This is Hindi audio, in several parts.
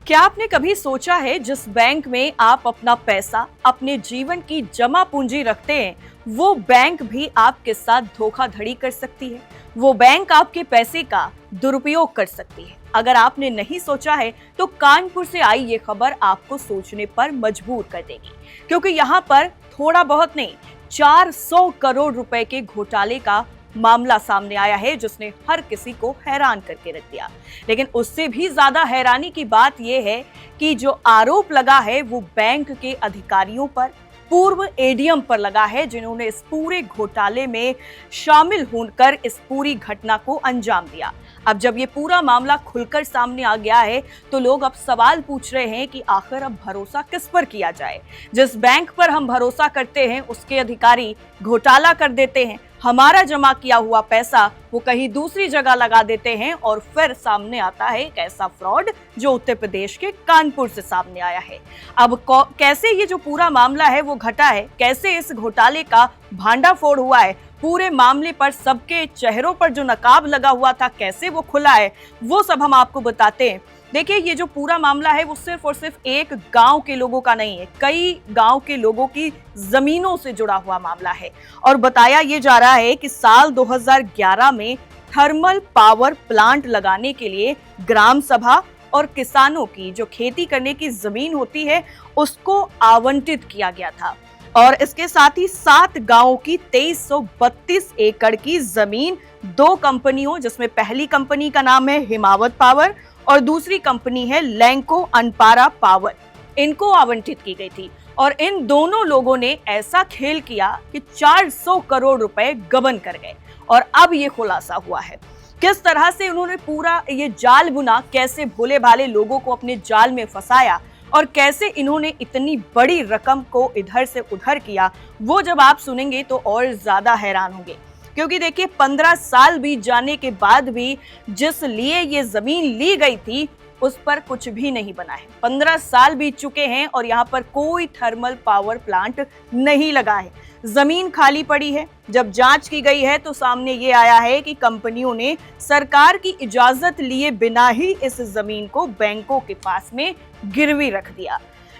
क्या आपने कभी सोचा है जिस बैंक में आप अपना पैसा, अपने जीवन की जमा पूंजी रखते हैं, वो बैंक भी आपके साथ धोखाधड़ी कर सकती है। वो बैंक आपके पैसे का दुरुपयोग कर सकती है। अगर आपने नहीं सोचा है तो कानपुर से आई ये खबर आपको सोचने पर मजबूर कर देगी, क्योंकि यहाँ पर थोड़ा बहुत नहीं, 400 करोड़ रुपए के घोटाले का मामला सामने आया है, जिसने हर किसी को हैरान करके रख दिया। लेकिन उससे भी ज्यादा हैरानी की बात यह है कि जो आरोप लगा है वो बैंक के अधिकारियों पर, पूर्व एडीएम पर लगा है, जिन्होंने इस पूरे घोटाले में शामिल होकर इस पूरी घटना को अंजाम दिया। अब जब ये पूरा मामला खुलकर सामने आ गया है तो लोग अब सवाल पूछ रहे हैं कि आखिर अब भरोसा किस पर किया जाए। जिस बैंक पर हम भरोसा करते हैं उसके अधिकारी घोटाला कर देते हैं, हमारा जमा किया हुआ पैसा वो कहीं दूसरी जगह लगा देते हैं, और फिर सामने आता है एक ऐसा फ्रॉड जो उत्तर प्रदेश के कानपुर से सामने आया है। अब कैसे ये जो पूरा मामला है वो घटा है, कैसे इस घोटाले का भांडाफोड़ हुआ है, पूरे मामले पर सबके चेहरों पर जो नकाब लगा हुआ था कैसे वो खुला है, वो सब हम आपको बताते हैं। देखिए, ये जो पूरा मामला है वो सिर्फ और सिर्फ एक गांव के लोगों का नहीं है, कई गांव के लोगों की जमीनों से जुड़ा हुआ मामला है। और बताया ये जा रहा है कि साल 2011 में थर्मल पावर प्लांट लगाने के लिए ग्राम सभा और किसानों की जो खेती करने की जमीन होती है उसको आवंटित किया गया था, और इसके साथ ही 7 गांवों की 2332 एकड़ की जमीन 2 कंपनियों, जिसमें पहली कंपनी का नाम है हिमावत पावर और दूसरी कंपनी है लैंको अनपारा पावर, इनको आवंटित की गई थी। और इन दोनों लोगों ने ऐसा खेल किया कि 400 करोड़ रुपए गबन कर गए। और अब ये खुलासा हुआ है किस तरह से उन्होंने पूरा ये जाल बुना, कैसे भोले भाले लोगों को अपने जाल में फंसाया और कैसे इन्होंने इतनी बड़ी रकम को इधर से उधर किया, वो जब आप सुनेंगे तो और ज्यादा हैरान होंगे। क्योंकि देखिए, 15 साल बीत जाने के बाद भी जिस लिए ये जमीन ली गई थी उस पर कुछ भी नहीं बना है। 15 साल बीत चुके हैं और यहाँ पर कोई थर्मल पावर प्लांट नहीं लगा है, जमीन खाली पड़ी है। जब जांच की गई है तो सामने ये आया है कि कंपनियों ने सरकार की इजाजत लिए बिना ही इस जमीन को बैंकों के पास में गिरवी रख दिया।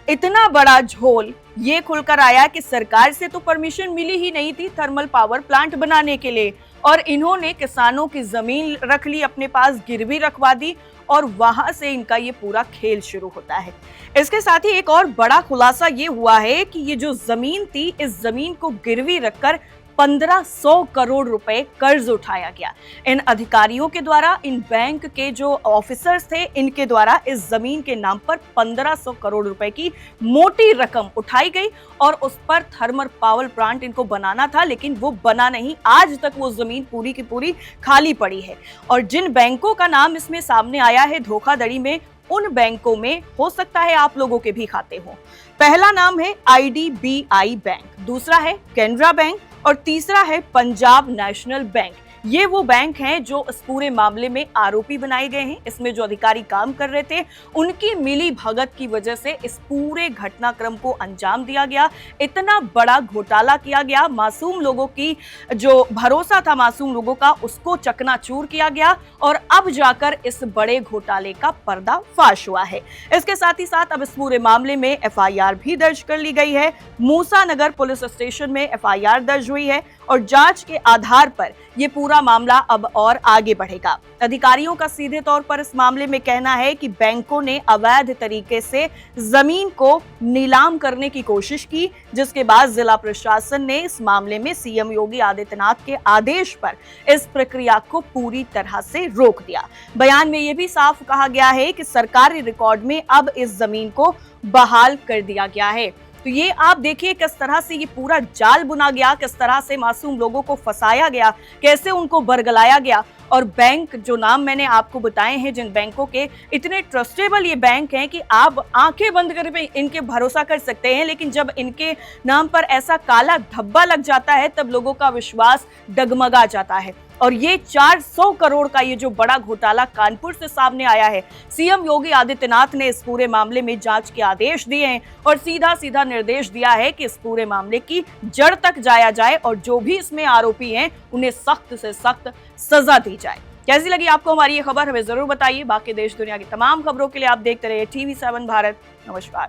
इतना बड़ा झोल ये खुलकर आया कि सरकार से तो परमिशन मिली ही नहीं थी थर्मल पावर प्लांट बनाने के लिए, और इन्होंने किसानों की जमीन रख ली, अपने पास गिरवी रखवा दी, और वहां से इनका ये पूरा खेल शुरू होता है। इसके साथ ही एक और बड़ा खुलासा ये हुआ है कि ये जो जमीन थी, इस जमीन को गिरवी रखकर 1500 करोड़ रुपए कर्ज उठाया गया। इन अधिकारियों के द्वारा, इन बैंक के जो ऑफिसर्स थे, इनके द्वारा इस जमीन के नाम पर 1500 करोड़ रुपए की मोटी रकम उठाई गई, और उस पर थर्मल पावर प्लांट इनको बनाना था, लेकिन वो बना नहीं। आज तक वो जमीन पूरी की पूरी खाली पड़ी है। और जिन बैंकों का नाम इसमें सामने आया है धोखाधड़ी में, उन बैंकों में हो सकता है आप लोगों के भी खाते हों। पहला नाम है IDBI बैंक, दूसरा है कैनरा बैंक और तीसरा है पंजाब नेशनल बैंक। ये वो बैंक हैं जो इस पूरे मामले में आरोपी बनाए गए हैं। इसमें जो अधिकारी काम कर रहे थे उनकी मिली भगत की वजह से इस पूरे घटनाक्रम को अंजाम दिया गया। इतना बड़ा घोटाला किया गया, मासूम लोगों की जो भरोसा था मासूम लोगों का, उसको चकनाचूर किया गया, और अब जाकर इस बड़े घोटाले का पर्दाफाश हुआ है। इसके साथ ही साथ अब इस पूरे मामले में FIR भी दर्ज कर ली गई है। मूसा नगर पुलिस स्टेशन में FIR दर्ज हुई है, और जांच के आधार पर ये पूरा मामला अब और आगे बढ़ेगा। अधिकारियों का सीधे तौर पर इस मामले में कहना है कि बैंकों ने अवैध तरीके से जमीन को नीलाम करने की कोशिश की, जिसके बाद जिला प्रशासन ने इस मामले में CM योगी आदित्यनाथ के आदेश पर इस प्रक्रिया को पूरी तरह से रोक दिया। बयान में यह भी साफ कहा गया है कि सरकारी रिकॉर्ड में अब इस जमीन को बहाल कर दिया गया है। तो ये आप देखिए किस तरह से ये पूरा जाल बुना गया, किस तरह से मासूम लोगों को फंसाया गया, कैसे उनको बरगलाया गया। और बैंक जो नाम मैंने आपको बताए हैं, जिन बैंकों के, इतने ट्रस्टेबल ये बैंक हैं कि आप आंखें बंद करके इनके भरोसा कर सकते हैं, लेकिन जब इनके नाम पर ऐसा काला धब्बा लग जाता है तब लोगों का विश्वास डगमगा जाता है। और ये 400 करोड़ का ये जो बड़ा घोटाला कानपुर से सामने आया है, CM योगी आदित्यनाथ ने इस पूरे मामले में जांच के आदेश दिए हैं और सीधा सीधा निर्देश दिया है कि इस पूरे मामले की जड़ तक जाया जाए और जो भी इसमें आरोपी हैं उन्हें सख्त से सख्त सजा दी जाए। कैसी लगी आपको हमारी ये खबर, हमें जरूर बताइए। बाकी देश दुनिया की तमाम खबरों के लिए आप देखते रहिए TV7 भारत। नमस्कार।